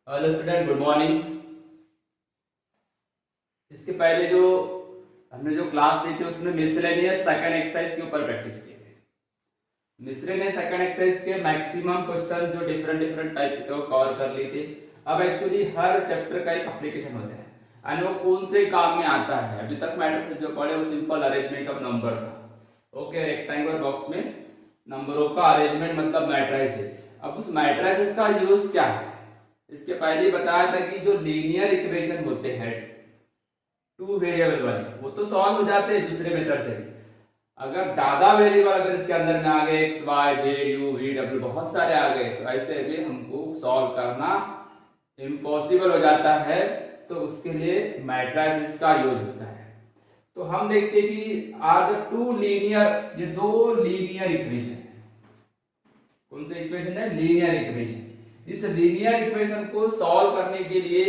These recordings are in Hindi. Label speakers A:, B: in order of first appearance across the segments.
A: Hello student, good morning. इसके पहले जो हमने जो क्लास ली थी उसमें मिसलेनियस सेकंड एक्सरसाइज के ऊपर प्रैक्टिस किए थे। मिसलेनियस सेकंड एक्सरसाइज के मैक्सिमम क्वेश्चन जो डिफरेंट डिफरेंट टाइप के कवर कर लिए थे। अब एक्चुअली हर चैप्टर का एक एप्लीकेशन होता है एंड वो कौन से काम में आता है। अभी तक मैट्रिक्स जो पढ़े वो सिंपल अरेंजमेंट ऑफ नंबर था। ओके, रेक्टेंगुलर बॉक्स में नंबरों का अरेंजमेंट मतलब मैट्रिसेस। अब उस मैट्रिसेस का यूज क्या है, इसके पहले ही बताया था कि जो लीनियर इक्वेशन होते हैं टू वेरिएबल वाले वो तो सॉल्व हो जाते हैं दूसरे मेथड से। अगर ज्यादा वेरिएबल अगर इसके अंदर में आ गए X Y Z U V W बहुत सारे आ गए तो ऐसे भी हमको सॉल्व करना इम्पॉसिबल हो जाता है। तो उसके लिए मैट्रिसेस का यूज होता है। तो हम देखते हैं कि आर द टू लीनियर, ये दो लीनियर इक्वेशन है। कौन से इक्वेशन है? Linear equation. इस लीनियर इक्वेशन को सॉल्व करने के लिए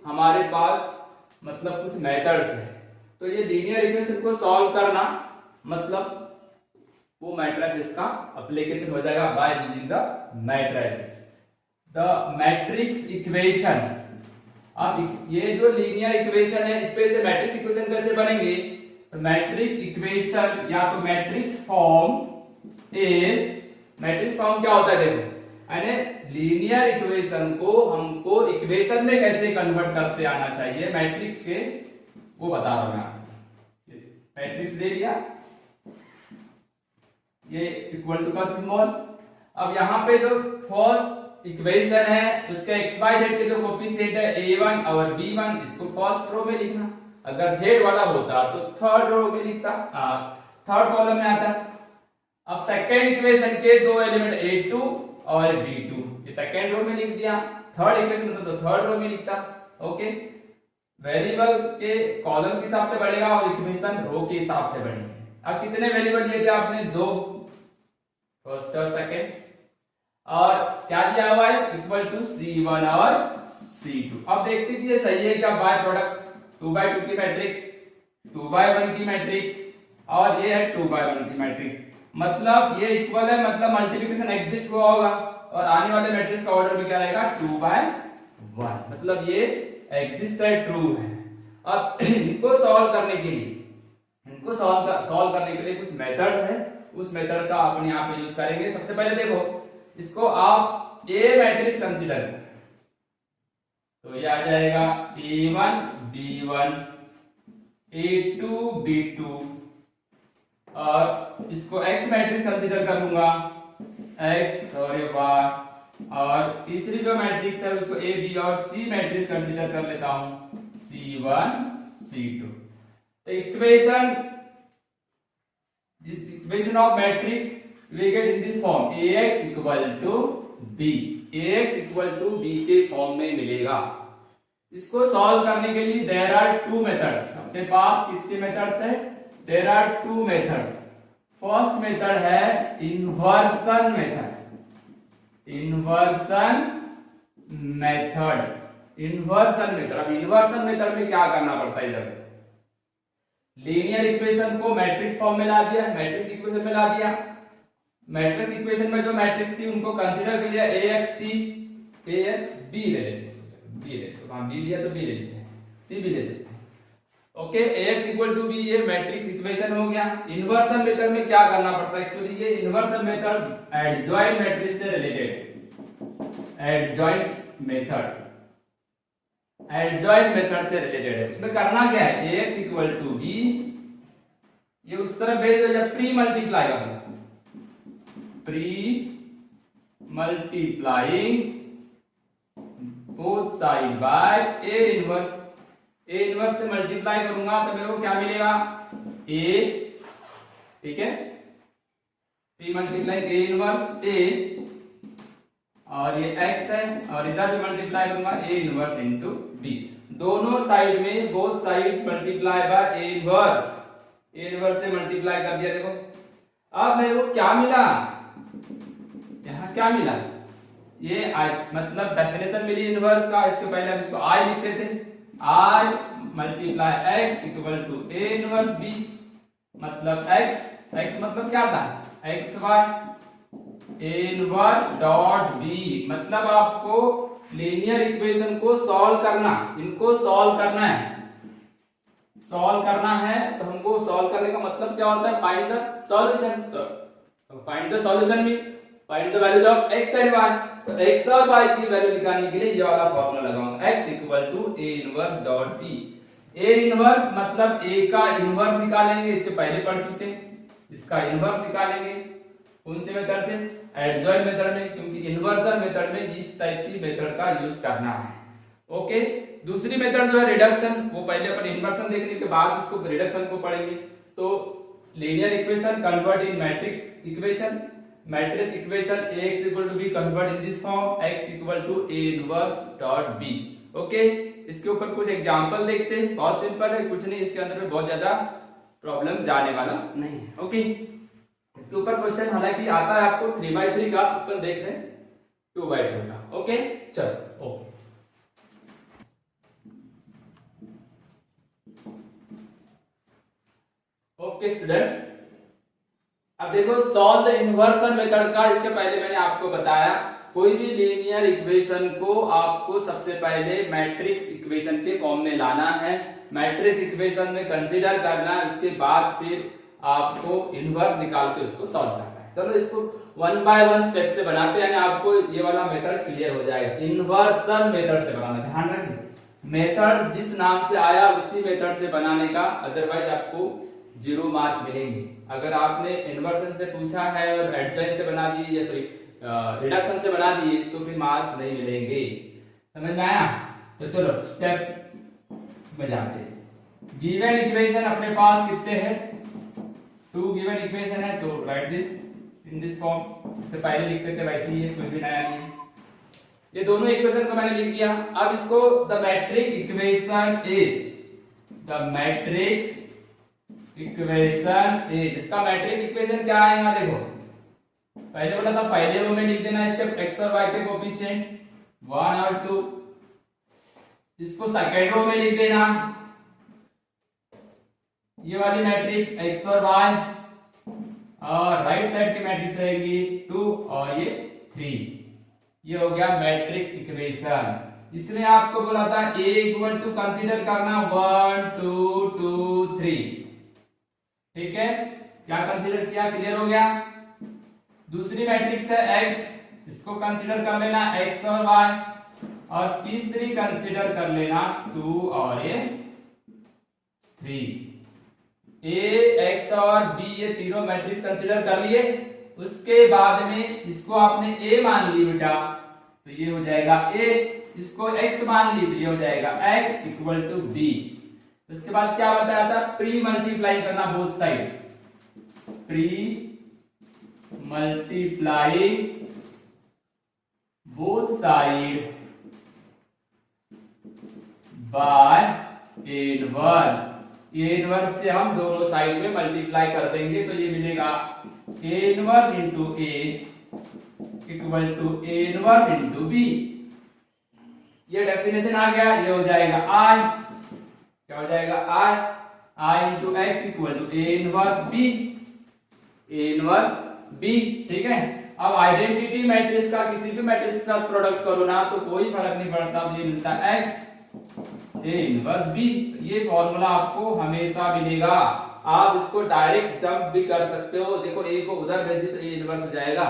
A: हमारे पास मतलब कुछ मेथड्स है। तो ये लीनियर इक्वेशन को सॉल्व करना मतलब वो मैट्रिसेस का एप्लीकेशन हो जाएगा bye using the matrices. The matrix equation. अब ये जो लीनियर इक्वेशन है इस पे से मैट्रिक्स इक्वेशन कैसे बनेंगे? तो मैट्रिक्स इक्वेशन या तो मैट्रिक्स फॉर्म मैट्रिक्स फॉर्म क्या होता है देखो, यानी लीनियर इक्वेशन को हमको इक्वेशन में कैसे कन्वर्ट करते आना चाहिए मैट्रिक्स के, वो बता रहा हूं मैं। मैट्रिक्स ले लिया, ये इक्वल टू का सिंबल। अब यहाँ पे जो फर्स्ट इक्वेशन है उसके एक्स वाई जेड के जो कोफिशिएंट है a1 और b1, इसको फर्स्ट रो में लिखना। अगर जेड वाला होता तो थर्ड रो में लिखता, थर्ड कॉलम में आता। अब सेकेंड इक्वेशन के दो एलिमेंट a2 और b2, ये सेकेंड रो में लिख दिया। थर्ड इक्वेशन होता तो थर्ड रो में लिखता। ओके, वेरिएबल के कॉलम के हिसाब से बढ़ेगा और इक्वेशन रो के हिसाब से बढ़ेगी। अब कितने वेरिएबल दिए थे आपने? दो, फर्स्ट और सेकेंड। और क्या दिया हुआ है? इक्वल टू c1 और c2। अब देखते कि ये सही है क्या? बाय प्रोडक्ट 2/2 की मैट्रिक्स, 2/1 की मैट्रिक्स और ये है 2/1 की मैट्रिक्स। मतलब ये इक्वल है, मतलब मल्टीप्लिकेशन एग्जिस्ट हुआ होगा और आने वाले मैट्रिक्स का ऑर्डर भी क्या रहेगा? 2/1। मतलब ये एग्जिस्ट है, ट्रू है। अब इनको सॉल्व करने के लिए कुछ मेथड्स है, उस मेथड का अपन यहाँ पे यूज करेंगे। सबसे पहले देखो, इसको आप ए मैट्रिक्स कंसीडर करें तो ये आ जाएगा a1 b1 a2 b2 और इसको x मैट्रिक्स कंसीडर कर लूंगा x और y, और तीसरी जो मैट्रिक्स है उसको a b और c मैट्रिक्स कंसीडर कर लेता हूं c1 c2। तो equation of matrix we get in this form ax equal to b, ax equal to b के फॉर्म में मिलेगा। इसको सॉल्व करने के लिए देयर आर टू मेथड्स। अपने पास कितने मेथड्स है? There are two methods. First method है इन्वर्सन मेथड। Inversion method. अब इन्वर्सन मेथड में क्या करना पड़ता है? इधर लीनियर इक्वेशन को मैट्रिक्स फॉर्म में ला दिया, मैट्रिक्स इक्वेशन में ला दिया। मैट्रिक्स इक्वेशन में जो मैट्रिक्स थी उनको कंसीडर कर लिया ax b ले लेते हैं, b लिया तो b ले लेते हैं, c भी ले सकते हैं। Okay, ax equal to b ये मैट्रिक्स इक्वेशन हो गया। इन्वर्सन मेथड में क्या करना पड़ता है? एक्चुअली ये इन्वर्सन मेथड एडजॉइंट मैट्रिक्स से रिलेटेड है। एडजॉइंट मेथड से रिलेटेड है। उसमें करना क्या है? ax इक्वल टू b, ये उस तरफ भेज दो जब प्री मल्टीप्लाई करना, pre multiplying both side by A inverse. A inverse से मल्टीप्लाई करूंगा तो मेरे को क्या मिलेगा? ए, ठीक है, प्री मल्टीप्लाइंग ए इनवर्स ए, और ये x है और इधर भी मल्टीप्लाई करूंगा ए इनवर्स इनटू b। दोनों साइड में both side multiply by A inverse. A inverse से मल्टीप्लाई कर दिया। देखो अब मेरे को क्या मिला? यहाँ क्या मिला? ये मतलब डेफिनेशन मिली इनवर्स का। इसके पहले हम इसको i लिखते थे, i multiply x equal to a inverse b। मतलब x मतलब क्या था? xy, a inverse dot b। मतलब आपको लीनियर इक्वेशन को सॉल्व करना, इनको सॉल्व करना है, सॉल्व करना है। तो हमको सॉल्व करने का मतलब क्या होता है, find the solution. Find the solution mean find the values of x and y। तो x और y की वैल्यू निकालने के लिए ये वाला फार्मूला लगाऊंगा, x equal to a inverse dot b। a inverse मतलब a का इनवर्स निकालेंगे, इसके पहले पढ़ चुके हैं। इसका इनवर्स निकालेंगे कौन से मेथड से, एडजॉइंट मेथड में, क्योंकि इन्वर्जन मेथड में इस टाइप की मेथड का यूज करना है। ओके, दूसरी मेथड जो है रिडक्शन, वो पहले अपन इन्वर्सन देखने के बाद उसको रिडक्शन को पढ़ेंगे। तो linear equation convert in matrix equation, matrix equation ax equal to b convert in this form x equal to a inverse dot b। Okay, इसके ऊपर कुछ एग्जांपल देखते हैं, बहुत सिंपल है, कुछ नहीं, इसके अंदर में बहुत ज्यादा प्रॉब्लम जाने वाला नहीं है। ओके, इसके ऊपर क्वेश्चन हालांकि आता है आपको 3/3 का, अपन देख रहे हैं 2/2 का। ओके, चलो ओके। ओके स्टूडेंट, अब देखो सॉल्व द इन्वर्सन मेथड का, इसके पहले मैंने आपको बताया कोई भी लीनियर इक्वेशन को आपको सबसे पहले मैट्रिक्स इक्वेशन के फॉर्म में लाना है, मैट्रिक्स इक्वेशन में कंसीडर करना है, उसके बाद फिर आपको इन्वर्स निकाल के उसको सॉल्व करना है। चलो इसको वन बाय वन स्टेप से बनाते हैं, आपको ये वाला मेथड क्लियर हो जाएगा। इन्वर्सन मेथड से बनाना, ध्यान रखिए मेथड जिस नाम से आया उसी मेथड से बनाने का, अदरवाइज आपको 0 मार्क मिलेंगे। अगर आपने इन्वर्सन से पूछा है और एडजॉइंट से बना दिए या सॉरी रिडक्शन से बना दिए तो फिर मार्क्स नहीं मिलेंगे। समझ में आया? तो चलो स्टेप में जाते हैं। गिवन इक्वेशन अपने पास कितने हैं, 2 गिवन इक्वेशन है, तो right this in this form. इससे पहले लिखते थे वैसे ही है, कोई भी नया नहीं है। ये दोनों इक्वेशन को मैंने लिख दिया। अब इसको the matrix equation is, the matrix equation is, इसका मैट्रिक्स इक्वेशन क्या आएगा देखो, पहले बोला था पहले रो में लिख देना इसके x और y के कोएफिशिएंट 1 और 2, इसको सेकंड रो में लिख देना ये वाली मैट्रिक्स x और y, और राइट साइड की मैट्रिक्स रहेगी 2 और ये 3। ये हो गया मैट्रिक्स इक्वेशन। इसमें आपको बोला था a इक्वल टू कंसीडर करना 1 2 2 3, ठीक है, क्या कंसीडर किया, क्लियर हो गया। दूसरी मैट्रिक्स है x, इसको कंसीडर कर लेना x और y, और तीसरी कंसीडर कर लेना 2 और ये 3। a x और b ये तीनों मैट्रिक्स कंसीडर कर लिए। उसके बाद में इसको आपने a मान ली बेटा, तो ये हो जाएगा a, इसको x मान ली तो ये हो जाएगा x इक्वल टू b। उसके बाद क्या बताया था, प्री मल्टीप्लाई करना both side, pre multiply both side by inverse. ये इनवर्स से हम दोनों साइड में मल्टीप्लाई कर देंगे तो ये मिलेगा a inverse into a equal to a inverse into b। ये डेफिनेशन आ गया, ये हो जाएगा I, क्या हो जाएगा I into x equal to a inverse b, a inverse b, ठीक है। अब आइडेंटिटी मैट्रिक्स का किसी भी मैट्रिक्स के साथ प्रोडक्ट करो ना तो कोई फर्क नहीं पड़ता, ये मिलता है x a इनवर्स b। ये फॉर्मूला आपको हमेशा मिलेगा, आप इसको डायरेक्ट जंप भी कर सकते हो। देखो a को उधर भेज दी तो a इनवर्स हो जाएगा।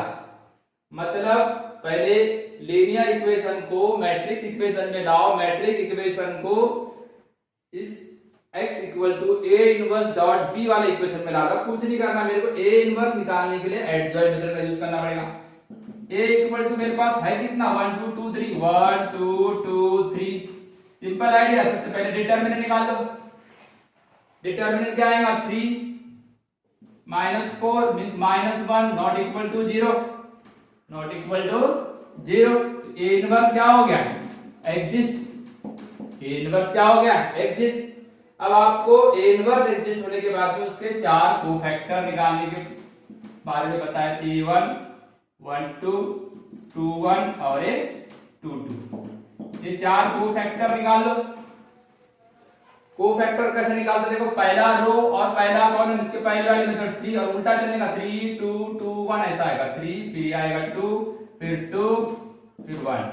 A: मतलब पहले लीनियर इक्वेशन को मैट्रिक्स इक्वेशन में लाओ, मैट्रिक्स इक्वेशन को इस x equal to a inverse dot b वाले इक्वेशन में लाना। कुछ नहीं करना, मेरे को a इनवर्स निकालने के लिए एडजॉइंट मेथड का यूज करना पड़ेगा। a इक्वल टू मेरे पास है कितना 1 2 2 3, 1 2 2 3, सिंपल आइडिया। सबसे पहले डिटरमिनेंट निकाल दो, डिटरमिनेंट क्या आएगा 3 minus 4 means -1 not equal to 0, not equal to 0। a inverse क्या हो गया, एग्जिस्ट, a इनवर्स क्या हो गया, एग्जिस्ट। अब आपको a इनवर्स एग्जिस्ट होने के बाद में उसके 4 कोफैक्टर निकालने के बारे में बताया, 3 1 1 2 2 1 और ये 2 2। ये 4 कोफैक्टर निकाल लो। कोफैक्टर कैसे निकालते, देखो पहला रो और पहला कॉलम, इसके पहले वाली मेथड 3 और उल्टा चलेगा 3 2 2 1 ऐसा आएगा, 3 फिर आएगा 2 फिर 2 फिर 1।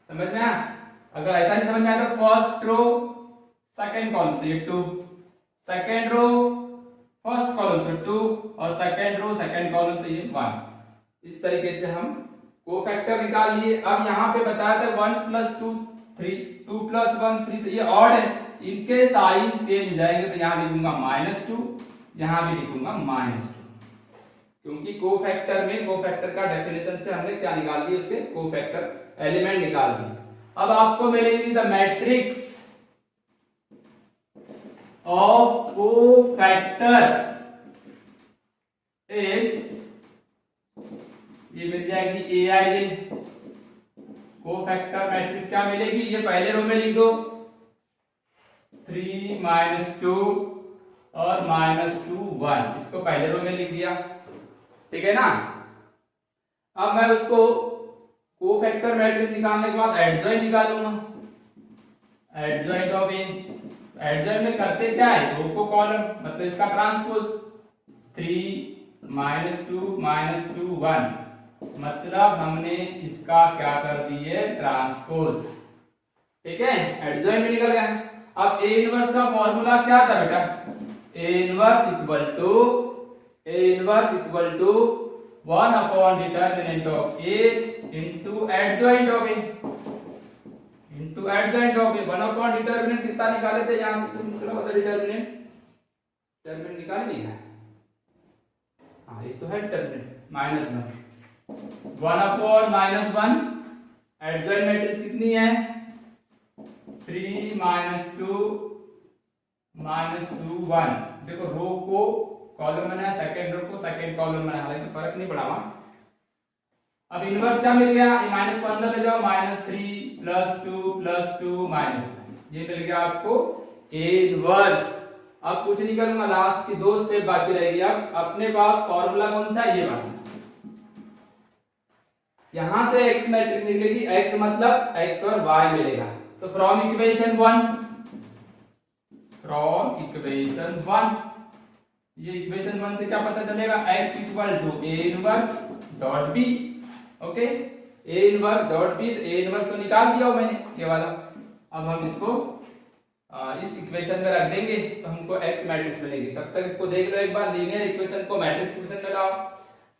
A: समझ में आया? अगर ऐसा नहीं समझ में आया तो फर्स्ट रो सेकंड कॉलम तो ये 2, सेकंड रो फर्स्ट कॉलम तो 2 और सेकंड रो सेकंड कॉलम तो ये 1। इस तरीके से हम कोफैक्टर निकाल लिए। अब यहाँ पे बताया था 1 + 2 3, 2 + 1 3, तो ये ऑड है, इनके साइन चेंज हो जाएंगे, तो यहाँ लिखूंगा -2, यहाँ भी लिखूंगा -2, क्योंकि कोफैक्टर में कोफैक्टर का डेफिनेशन से हमने क्या निकाल दिया, उसके कोफैक्टर एलिमेंट निकाल दिए। अब आपको मिलेगी the matrix of cofactor is, ये मिल जाएगी AIJ। कोफैक्टर मैट्रिक्स क्या मिलेगी, ये पहले रो में लिख दो 3 -2 और -2 1, इसको पहले रो में लिख दिया, ठीक है ना। अब मैं उसको कोफैक्टर मैट्रिक्स निकालने के बाद एडजॉइंट निकालूंगा, एडजॉइंट ऑफ ए। एडजॉइंट में करते क्या है, रो को कॉलम, मतलब इसका ट्रांसपोज 3 -2 -2 1, मतलब हमने इसका क्या कर दिए, ट्रांसपोज, ठीक है। एडजॉइंट में निकल गया। अब ए इनवर्स का फॉर्मूला क्या था बेटा, A inverse equal to 1 upon determinant of A into adjoint of A, into adjoint of A. 1 upon determinant कितना निकाले थे, यहां पे तुम निकाला डिटर्मिनेंट, डिटर्मिनेंट निकाल नहीं है, हां ये तो है डिटर्मिनेंट, -1, 1 अपॉन -1, एडजॉइंट मैट्रिक्स कितनी है 3 -2 -2 1। देखो रो को कॉलम बनाया, सेकंड रो को सेकंड कॉलम बनाया, हालांकि फर्क नहीं पड़ा वहां। अब इनवर्स क्या मिल गया, ये -1 अंदर ले जाओ, -3 + 2 + 2 -1, ये मिल गया आपको ए इनवर्स। अब कुछ नहीं करूंगा, लास्ट की 2 स्टेप बाकी रहेगी। अब अपने पास फॉर्मूला कौन सा है, ये वाला, यहां से x मैट्रिक्स निकलेगी, x मतलब x और y मिलेगा, तो फ्रॉम इक्वेशन 1, ये इक्वेशन 1 से क्या पता चलेगा, x = a inverse dot b, okay, a inverse dot b, a inverse तो निकाल दिया मैंने ये वाला। अब हम इसको इस इक्वेशन में रख देंगे तो हमको x मैट्रिक्स मिलेगी। तब तक इसको देख लो एक बार, लीनियर इक्वेशन को मैट्रिक्स इक्वेशन में लाओ,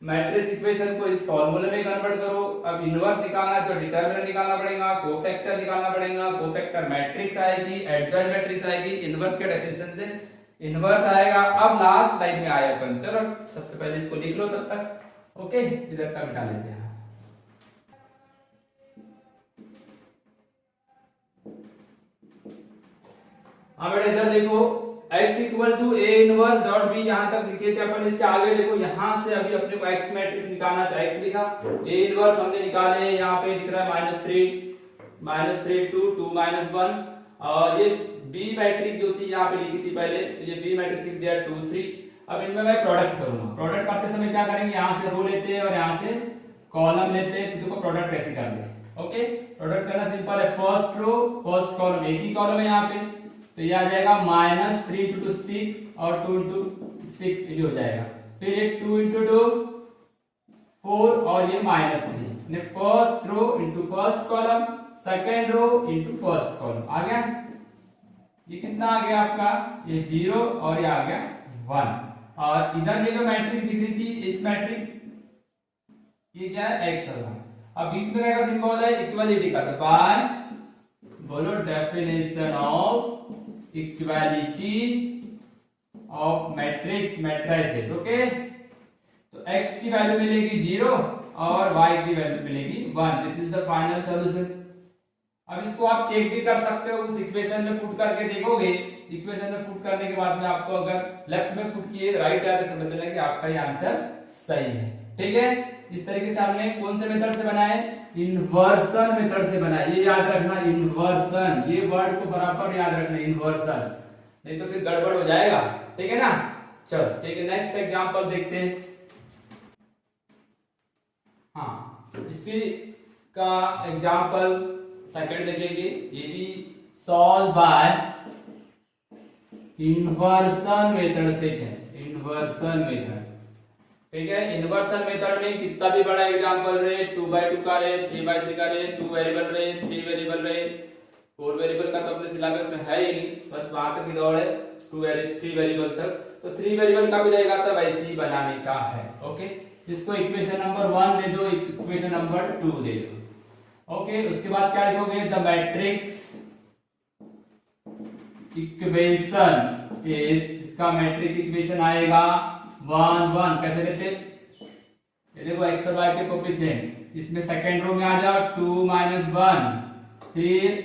A: मैट्रिक्स इक्वेशन को इस फॉर्मूले में कन्वर्ट करो। अब इनवर्स निकालना है तो डिटरमिनेंट निकालना पड़ेगा, कोफैक्टर निकालना पड़ेगा, कोफैक्टर मैट्रिक्स आएगी, एडजॉइंट मैट्रिक्स आएगी, इनवर्स के डेफिनेशन से इनवर्स आएगा। अब लास्ट लाइन में आया अपन, चलो सबसे पहले इसको लिख लो तब तक, ओके, इधर का मिटा लेते हैं। अब बेटा इधर देखो, x = a inverse dot b, यहां तक लिखे थे अपन, इसके आगे देखो यहां से अभी अपने को x मैट्रिक्स निकालना था, x लिखा, a इनवर्स हमने निकाले, यहां पे दिख रहा है -3 2 2 -1, और ये b मैट्रिक्स जो थी यहां पे लिखी थी पहले, तो ये b मैट्रिक्स लिख दिया 2 3। अब इनमें मैं प्रोडक्ट करूंगा, प्रोडक्ट करते समय क्या करेंगे, यहां से रो लेते हैं और यहां से कॉलम लेते हैं, तो देखो प्रोडक्ट कैसे करते हैं, ओके। प्रोडक्ट करना सिंपल है, फर्स्ट रो फर्स्ट कॉलम, एक ही कॉलम है यहां पे, तो ये आ जाएगा -3 × 6 और 2 × 6, ये हो जाएगा। फिर एक 2 × 2 4 और ये -3, ने first row into first column, second row into first column, आ गया। ये कितना आ गया आपका, ये 0 और ये आ गया 1। और इधर ये जो मैट्रिक्स दिख रही थी, इस मैट्रिक्स ये क्या है, x और 1। अब बीच में क्या सिंबल है, इक्वालिटी का, तो बाय बोलो definition of equality of matrix matrices, okay. तो x की वैल्यू मिलेगी 0 और y की वैल्यू मिलेगी 1, this is the final solution. अब इसको आप चेक भी कर सकते हो, उस इक्वेशन में पुट करके देखोगे, इक्वेशन में पुट करने के बाद में आपको अगर लेफ्ट में पुट किए राइट आगे समझ लेना कि आपका ये आंसर सही है, ठीक है। इस तरीके से हमने कौन से मेथड से बनाए, इन्वर्सन मेथड से बनाए, ये याद रखना, इन्वर्सन, ये वर्ड को बराबर याद रखना, इन्वर्सन, नहीं तो फिर गड़बड़ हो जाएगा, ठीक है ना। चलो ठीक है, नेक्स्ट एग्जांपल देखते हैं। हाँ, इसकी का एग्जांपल सेकंड देखेंगे, ये भी सॉल्व बाय इन्वर्सन मेथड से है, इन्वर्सन मेथड। ठीक है। इन्वर्सन मेथड में कितना भी बड़ा एग्जांपल रहे, 2/2 का रहे, 3/3 का रहे, 2 वेरिएबल रहे, 3 वेरिएबल रहे, 4 वेरिएबल का तो अपने सिलेबस में है ही नहीं, बस वहां तक ही दौड़ है 3 वेरिएबल तक। तो 3 वेरिएबल का भी रहेगा तो वैसे ही बनाने का है। ओके, इसको इक्वेशन नंबर 1 दे दो, इक्वेशन नंबर 2 दे दो। ओके, उसके बाद क्या लिखोगे, द मैट्रिक्स इक्वेशन इज, इसका मैट्रिक्स इक्वेशन आएगा 1 1। कैसे लेते, ये देखो x और y के कोएफिशिएंट, इसमें सेकंड रो में आ जाओ 2 - 1, फिर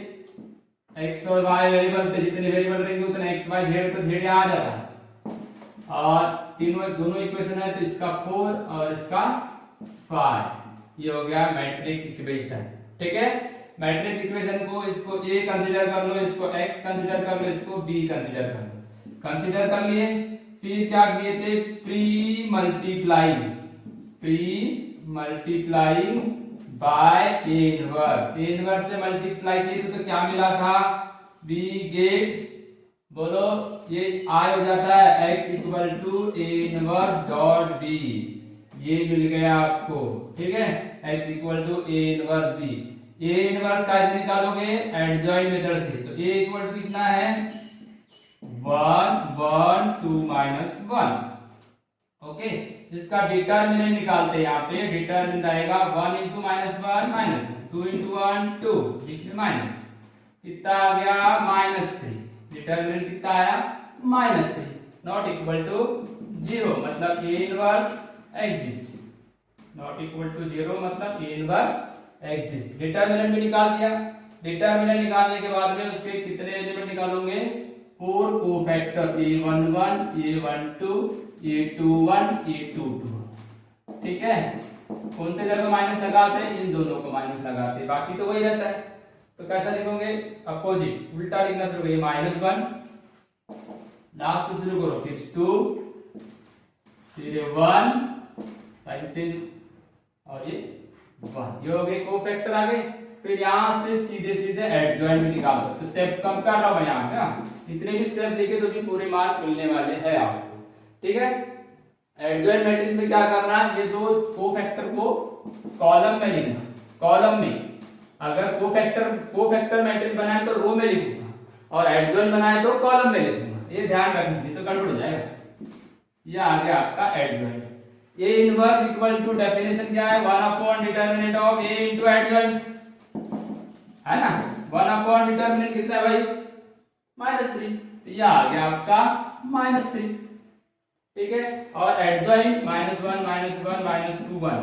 A: x और y वेरिएबल थे, जितने वेरिएबल रहेंगे उतने x y z तो z आ जाता, और दोनों इक्वेशन है तो इसका 4 और इसका 5, ये हो गया मैट्रिक्स इक्वेशन। ठीक है, मैट्रिक्स इक्वेशन को, इसको a कंसीडर कर लो, इसको x कंसीडर कर लो, इसको b कंसीडर कर लो। कंसीडर कर लिए, फिर क्या किए थे, pre multiplying by a inverse, a inverse से मल्टीप्लाई किए तो क्या मिला था, b गेट, बोलो ये I हो जाता है x equal to a inverse dot b, ये मिल गया आपको। ठीक है, x equal to a inverse b। a inverse कैसे निकालोगे, एडजॉइंट मेथड से। तो a इक्वल टू कितना है, 1 1 2 - 1। ओके, इसका डिटरमिनेंट निकालते हैं, यहाँ पे डिटरमिनेंट आएगा 1 * -1 -1, 2 * 1 2, जिसमें माइनस कितना आ गया, -3। डिटरमिनेंट कितना आया, -3, नॉट इक्वल टू 0, मतलब a inverse exist, not equal to 0 मतलब a इनवर्स एग्जिस्ट। डिटरमिनेंट भी निकाल दिया। डिटरमिनेंट निकालने के बाद में उसके कितने एलिमेंट निकालोगे, 4 cofactor, a11 a12 a21 a22। ठीक है, कौन से जगह माइनस लगाते हैं, इन दोनों को माइनस लगाते हैं, बाकी तो वही रहता है। तो कैसा लिखोगे, अपोजिट, उल्टा लिखना शुरू करिए, -1 लास्ट से शुरू करो, फिर 2, फिर 1 साइन चेंज, और ये 1, ये हो गए कोफैक्टर आ गए। फिर यहां से सीधे सीधे एडजॉइंट भी निकाल दो। तो स्टेप कम कर रहा हूं मैं यहाँ पे, इतने भी स्टेप देखे तो भी पूरे मार्क मिलने वाले हैं आपको। ठीक है, एडजॉइंट मैट्रिक्स में क्या करना है, ये दो कोफैक्टर को कॉलम में लिखना। कॉलम में अगर कोफैक्टर मैट्रिक्स बनाए तो रो में लिखूंगा, और एडजॉइंट बनाए तो कॉलम में लिखूंगा, ये ध्यान रखना, तो गड़बड़ हो जाएगा। ये आ गया आपका adjoint. a inverse equal to, definition क्या है, 1 determinant of a into adjoint, है ना। 1 डिटरमिनेंट कितना है भाई, -3, ये आ गया आपका -3। ठीक है, और एडजॉइंट -1 -1 -2 1।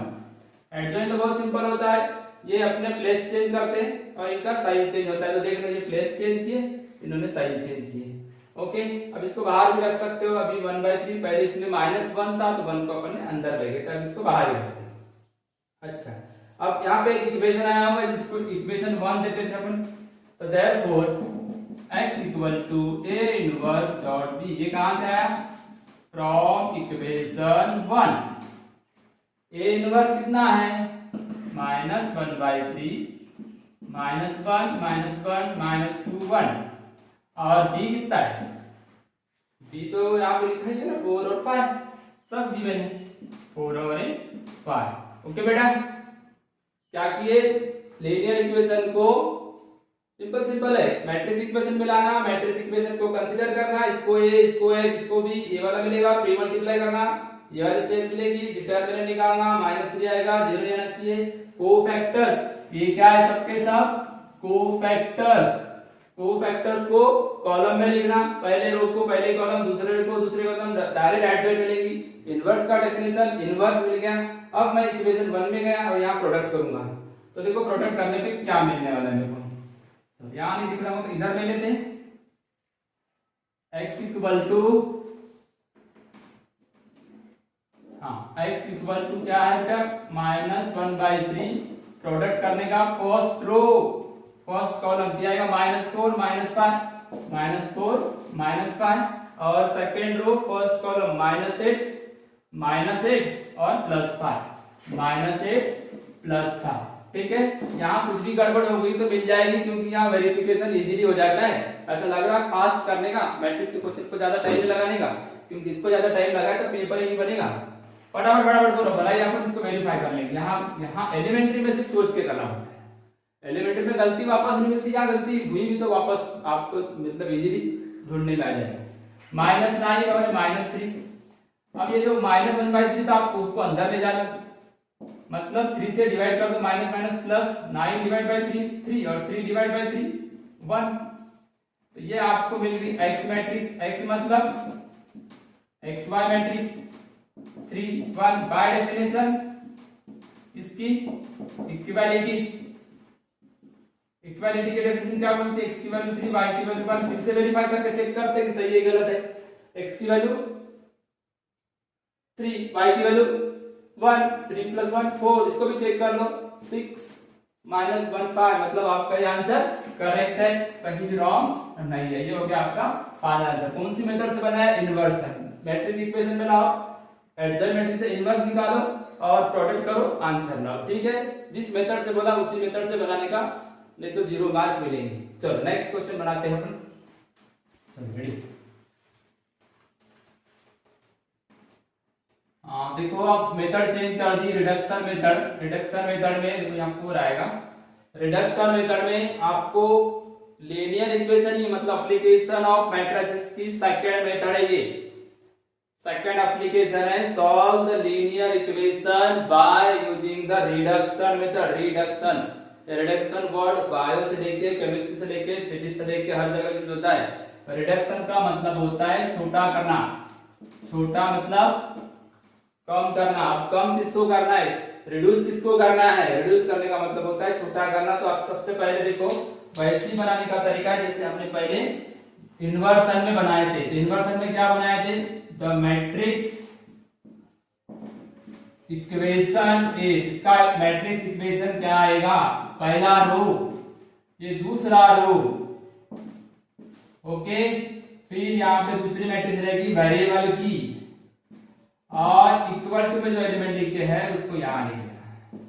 A: एडजॉइंट तो बहुत सिंपल होता है, ये अपने प्लेस चेंज करते हैं और इनका साइन चेंज होता है। तो देख लो, ये प्लेस चेंज किए, इन्होंने साइन चेंज किए। ओके, अब इसको बाहर भी रख सकते हो, अभी 1/3, पहले इसमें -1 था तो 1 को अपन ने अंदर ले गए थे, अब इसको बाहर ही रखते हैं। अच्छा, अब यहाँ पे एक इक्वेशन आया होगा, जिसको इक्वेशन 1 देते थे अपन। तो therefore x equal to a inverse dot b, ये कहां से आया, फ्रॉम इक्वेशन 1। a इनवर्स कितना है, -1/3 -1 -2 1, और b कितना है, b तो यहाँ पे लिखा है ना 4 और 5, सब गिवन है, 4 और 5। ओके बेटा, क्या किए, लीनियर इक्वेशन को सिंपल है, मैट्रिक्स इक्वेशन में लाना, मैट्रिक्स इक्वेशन को कंसीडर करना, इसको a इसको x इसको b, ये वाला मिलेगा, प्री मल्टीप्लाई करना, ये वाली स्टेप मिलेगी, डिटरमिनेंट निकालना, -3 आएगा, 0 रहना चाहिए। कोफैक्टर्स, ये क्या है, सबके सब कोफैक्टर्स। कोफैक्टर्स को कॉलम में लिखना, पहले रो को पहले कॉलम, दूसरे रो को दूसरे कॉलम, डायरेक्ट एडजॉइंट मिलेगी। इनवर्स का डेफिनेशन इनवर्स मिल गया। अब मैं इक्वेशन 1 में गया और यहाँ प्रोडक्ट करूंगा, तो देखो प्रोडक्ट करने पे क्या मिलने वाला है मेरे को। तो यहाँ नहीं दिख रहा हो तो इधर ले लेते हैं, x equal to, x equal to क्या है बेटा, -1/3। प्रोडक्ट करने का फर्स्ट रो फर्स्ट कॉलम दिया जाएगा -4 -4 -5, और सेकेंड रो फर्स्ट कॉलम -8 और +5 +5। ठीक है, यहाँ कुछ भी गड़बड़ हो गई तो मिल जाएगी, क्योंकि यहाँ वेरिफिकेशन इजीली हो जाता है। ऐसा लग रहा है फास्ट करने का, मैट्रिक्स के क्वेश्चन को ज्यादा टाइम लगाने का, क्योंकि इसको ज्यादा टाइम लगा तो पेपर ही नहीं बनेगा। फटाफट फटाफट करो, भलाई अपन इसको वेरीफाई कर लेंगे। यहाँ एलिमेंट्री में सिर्फ सोच के करना होता है। एलिमेंट्री में गलती वापस नहीं मिलती, यहाँ गलती हुई भी तो वापस आपको मतलब इजीली ढूंढने में आ जाएगा। -9 और -3। अब ये जो -1/3 था आपको उसको अंदर ले जाना, मतलब 3 से डिवाइड कर दो, minus minus plus, 9 divide by 3 3 और 3 डिवाइड बाय 3 1। तो ये आपको मिल गई x मैट्रिक्स। x मतलब xy मैट्रिक्स 3 1। बाय डेफिनेशन इसकी इक्विवेलिटी की डेफिनेशन क्या बोलते हैं, x की वैल्यू 3 y की वैल्यू 1। फिर से वेरीफाई करके चेक करते हैं कि सही है गलत है। x की वैल्यू 3 y की वैल्यू 1, 3 + 1 4। इसको भी चेक कर लो, 6 - 1 5। मतलब आपका ये आंसर करेक्ट है, कहीं भी रॉन्ग नहीं है। ये हो गया आपका फाइनल आंसर। कौन सी मेथड से बना है, इन्वर्सन। मैट्रिक्स इक्वेशन में लाओ, एडजॉइंट मैट्रिक्स से इन्वर्स निकालो और प्रोडक्ट करो, आंसर लाओ। ठीक है, जिस मेथड से बोला उसी मेथड से बनाने का, नहीं तो 0 मार्क मिलेंगे। चलो नेक्स्ट क्वेश्चन बनाते हैं अपन। चलो रेडी। देखो आप मेथड चेंज कर दी, रिडक्शन मेथड। रिडक्शन मेथड में देखो यहाँ 4 आएगा। रिडक्शन मेथड में आपको लीनियर इक्वेशन, ये मतलब एप्लीकेशन ऑफ मैट्रिसेस की सेकंड मेथड है। ये सेकंड एप्लीकेशन है, solve the linear equation by using the reduction method. Reduction word bio से लेके, केमिस्ट्री से लेके, फिजिक्स से लेके हर जगह यूज होता है। रिडक्शन का मतलब होता है छोटा करना। छोटा मतलब कम करना। अब कम किसको करना है, रिड्यूस किसको करना है। रिड्यूस करने का मतलब होता है छोटा करना। तो आप सबसे पहले देखो वैसे ही बनाने का तरीका है जैसे हमने पहले इन्वर्सन में बनाए थे। तो इन्वर्सन में क्या बनाए थे, द मैट्रिक्स इक्वेशन ए। इसका मैट्रिक्स इक्वेशन क्या आएगा, पहला रो, ये दूसरा रो, ओके। फिर यहाँ पे दूसरी मैट्रिक्स रहेगी वेरिएबल की, और इक्वल टू में जो एलिमेंट लिखे हैं उसको यहां लिख देना।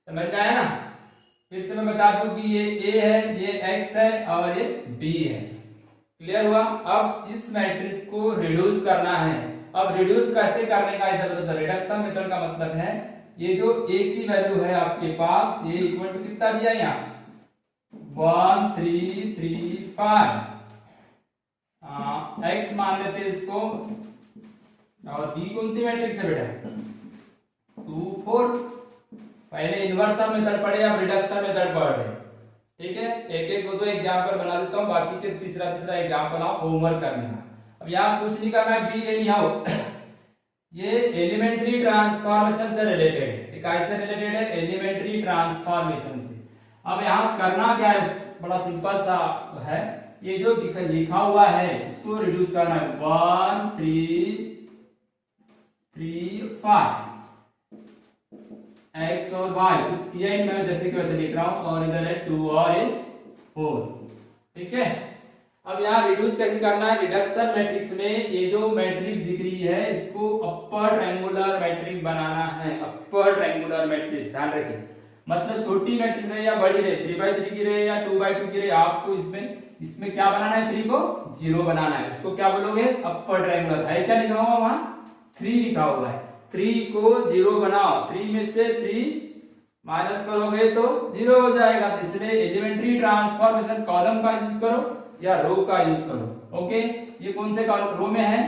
A: समझ में आया ना। फिर से मैं बता दूं कि ये a है, ये x है और ये b है। क्लियर हुआ। अब इस मैट्रिक्स को रिड्यूस करना है। अब रिड्यूस कैसे करने का इधर उधर, रिडक्शन मेथड का मतलब है ये जो a की वैल्यू है आपके पास, ये इक्वल टू कितना दिया यहाँ 1 3 3 5। x मान लेते हैं इसको, और b कौन सी मैट्रिक्स है बेटा 2 4। पहले इन्वर्सन मेथड पढ़े, अब रिडक्शन मेथड पढ़ रहे। ठीक है, एक एक दो एग्जांपल बना देता हूं, बाकी के तीसरा एग्जांपल आप होमवर्क कर लेना। अब यहाँ कुछ नहीं करना है, बी एनी हाउ ये एलिमेंट्री ट्रांसफॉर्मेशन से रिलेटेड है। कैसे रिलेटेड है, एलिमेंट्री ट्रांसफॉर्मेशन से। अब यहाँ करना क्या है, बड़ा सिंपल सा है। ये जो लिखा हुआ है इसको रिड्यूस करना है, 1 3 3 5 x और y कुछ किया ही मैं जैसे कि वैसे लिख रहा हूं, और इधर है 2 और 4। ठीक है, अब यहाँ रिड्यूस कैसे करना है, रिडक्शन मैट्रिक्स में ये जो मैट्रिक्स दिख रही है इसको अपर ट्रायंगुलर मैट्रिक्स बनाना है। अपर ट्रायंगुलर मैट्रिक्स ध्यान रखिए, मतलब छोटी मैट्रिक्स रहे या बड़ी रहे, 3/3 की रहे या 2/2 की रहे, आपको इसमें क्या बनाना है, 3 को 0 बनाना है। उसको क्या बोलोगे, अपर ट्रायंगुलर। है क्या लिखा हुआ वहां, 3 लिखा हुआ है। 3 को 0 बनाओ, 3 में से 3 माइनस करोगे तो 0 हो जाएगा। तो इसलिए एलिमेंट्री ट्रांसफॉर्मेशन कॉलम का यूज करो या रो का यूज करो। ओके, ये कौन से रो में है,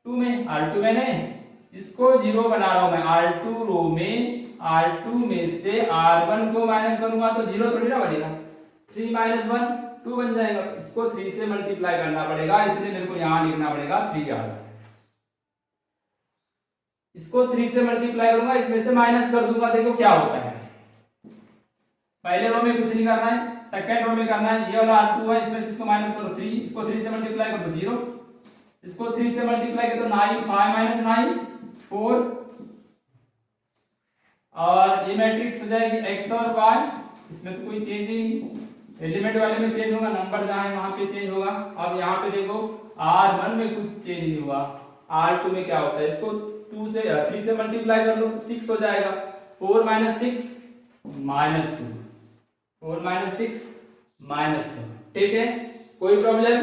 A: 2 में, R2 में नहीं, इसको 0 बना रहा हूं मैं। R2 रो में, R2 में से R1 को माइनस करूंगा तो 0 थोड़ी ना बनेगा, 3 - 1 2 बन जाएगा। इसको 3 से मल्टीप्लाई करना पड़ेगा, इसलिए मेरे को यहां लिखना पड़ेगा 3R। इसको 3 से मल्टीप्लाई करूंगा, इसमें से माइनस कर दूंगा, देखो क्या होता है। पहले रो में कुछ नहीं करना है, सेकंड रो में करना है। ये वाला R2 है, इसमें से इसको माइनस करो 3, इसको 3 से मल्टीप्लाई कर दो 0, इसको 3 से मल्टीप्लाई कर दो 9, 5 - 9 4, और ये मैट्रिक्स हो जाएगी x और y। इसमें तो कोई चेंज ही नहीं, एलिमेंट वाले में चेंज होगा, नंबर जहां है वहां पे चेंज होगा। अब यहाँ पे देखो R1 में कुछ चेंज नहीं हुआ, R2 में क्या होता है, इसको 3 से मल्टीप्लाई कर लो तो 6 हो जाएगा। 4 - 6 -2, 4 - 6 -2। ठीक है, कोई प्रॉब्लम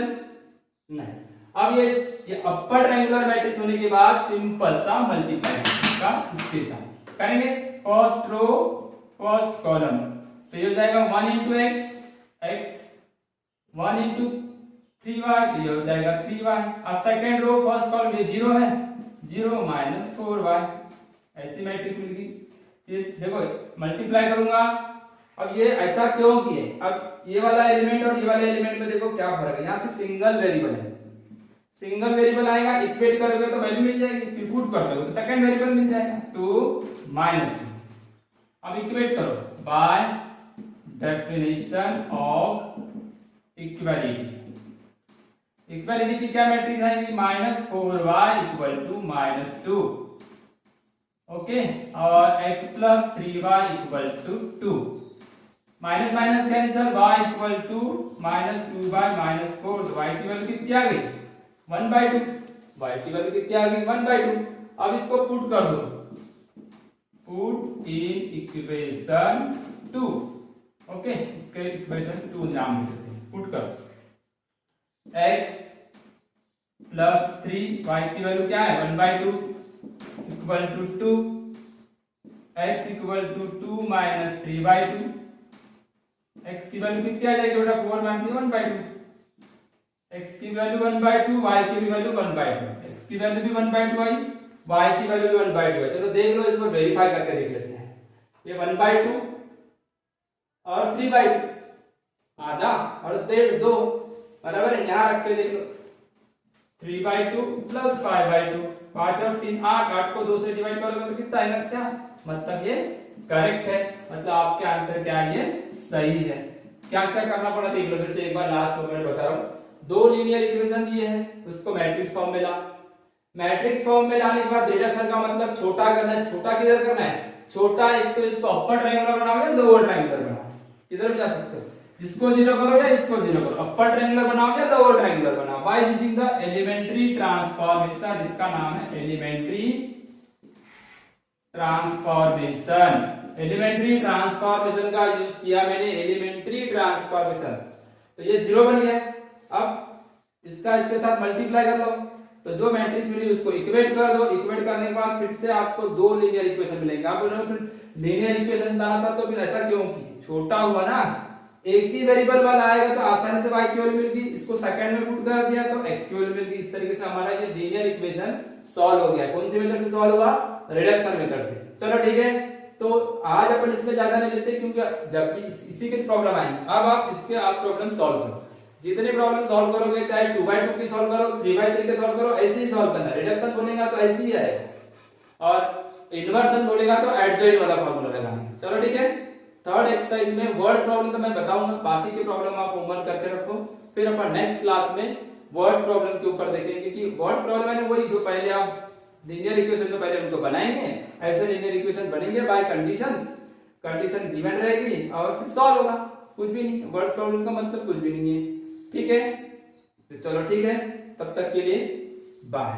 A: नहीं। अब ये अपर ट्रायंगुलर मैट्रिक्स होने के बाद सिंपल सा मल्टीप्लाई का स्टेशन करेंगे। फर्स्ट रो फर्स्ट कॉलम, तो ये हो जाएगा 1 इंटू एक्स 1 इंटू 3y, तो ये हो जाएगा 3y। अब सेकेंड रो फर्स्ट कॉलम, ये 0 है, 0 माइनस 4y, ऐसी मैट्रिक्स मिल गई। देखो मल्टीप्लाई करूंगा। अब ये ऐसा क्यों किए, अब ये वाला एलिमेंट और ये वाले एलिमेंट में देखो क्या फर्क है, यहाँ सिर्फ सिंगल वेरिएबल है, सिंगल वेरिएबल आएगा, इक्वेट करोगे तो वैल्यू मिल जाएगी, फिर पुट कर दोगे तो सेकंड वेरिएबल मिल जाएगा 2 माइनस 2। अब इक्वेट करो by definition of equality. Equality की क्या मैट्रिक्स आएगी, -4y = -2, ओके, और x + 3y = 2, minus minus cancel, y = -2y - 4, तो y की वैल्यू कितनी आ गई 1/2, y की वैल्यू कितनी आ गई 1/2। अब इसको पुट कर दो, पुट इन इक्वेशन 2, ओके, इसके इक्वेशन 2 नाम देते हैं, पुट करो x + 3, y की वैल्यू क्या है 1/2 = 2, x = 2 - 3/2, x की वैल्यू कितनी आ जाएगी बेटा 4 - 1/2, x की वैल्यू 1/2, y की भी वैल्यू 1/2, x की वैल्यू भी 1/2 आई, y की वैल्यू भी 1/2 है। चलो देख लो, इसको वेरीफाई करके देख लेते हैं। ये 1/2 और 3/2 आधा और 2 बराबर है, यहाँ रख के देख लो 3/2 + 5/2, 5 और 3 8, 8 को 2 से डिवाइड करोगे तो कितना आएगा, अच्छा, मतलब ये करेक्ट है, मतलब आपके आंसर क्या है, ये सही है। क्या क्या करना पड़ा देख लो फिर से एक बार, लास्ट मोमेंट बता रहा हूं। दो लीनियर इक्वेशन दिए हैं, उसको मैट्रिक्स फॉर्म में ला, मैट्रिक्स फॉर्म में लाने के बाद रिडक्शन का मतलब छोटा करना है। छोटा किधर करना है, छोटा एक तो इसको अपर ट्रायंगुलर बनाओ या लोअर ट्रायंगुलर बनाओ, किधर भी जा सकते हो, इसको 0 करो या इसको 0 करो, अपर ट्रायंगुलर बनाओ या लोअर ट्रायंगुलर बनाओ, by using the elementary transformation, जिसका नाम है एलिमेंट्री ट्रांसफॉर्मेशन। एलिमेंट्री ट्रांसफॉर्मेशन का यूज किया मैंने, एलिमेंट्री ट्रांसफॉर्मेशन, तो ये 0 बन गया। अब इसका इसके साथ मल्टीप्लाई कर लो, तो जो मैट्रिक्स मिली उसको इक्वेट कर दो, इक्वेट करने के बाद फिर से आपको दो लीनियर इक्वेशन मिलेंगे। आप बोलोगे फिर लीनियर इक्वेशन बनाना था तो फिर ऐसा क्यों की, छोटा हुआ ना, एक ही वेरिएबल वाला आएगा तो आसानी से y की वैल्यू मिल गई, इसको सेकंड में पुट कर दिया तो x की वैल्यू मिल गई। इस तरीके से हमारा ये लीनियर इक्वेशन सॉल्व हो गया। कौन सी मेथड से सॉल्व हुआ, रिडक्शन मेथड से। चलो ठीक है, तो आज अपन इसमें ज्यादा नहीं लेते क्योंकि जब भी इसी के प्रॉब्लम आएंगे, अब आप इसके आप प्रॉब्लम सॉल्व करो, जितने प्रॉब्लम सॉल्व करोगे चाहे 2/2 की सॉल्व करो, 3/3 के सॉल्व करो, ऐसे ही सॉल्व करना। रिडक्शन बोलेगा तो ऐसे ही आएगा और इन्वर्सन बोलेगा तो एडजॉइन वाला फार्मूला लगाना। चलो ठीक है, थर्ड एक्सरसाइज में वर्ड प्रॉब्लम तो मैं बताऊंगा, बाकी के प्रॉब्लम आप होमवर्क करके रखो, फिर अपन नेक्स्ट क्लास में वर्ड प्रॉब्लम के ऊपर देखेंगे कि वर्ड प्रॉब्लम है वही जो पहले आप लीनियर इक्वेशन जो पहले उनको बनाएंगे, ऐसे लीनियर इक्वेशन बनेंगे बाय कंडीशंस, कंडीशन गिवन रहेगी और फिर सॉल्व होगा, कुछ भी नहीं। वर्ड प्रॉब्लम का मतलब कुछ भी नहीं है, ठीक है। तो चलो ठीक है, तब तक के लिए बाय।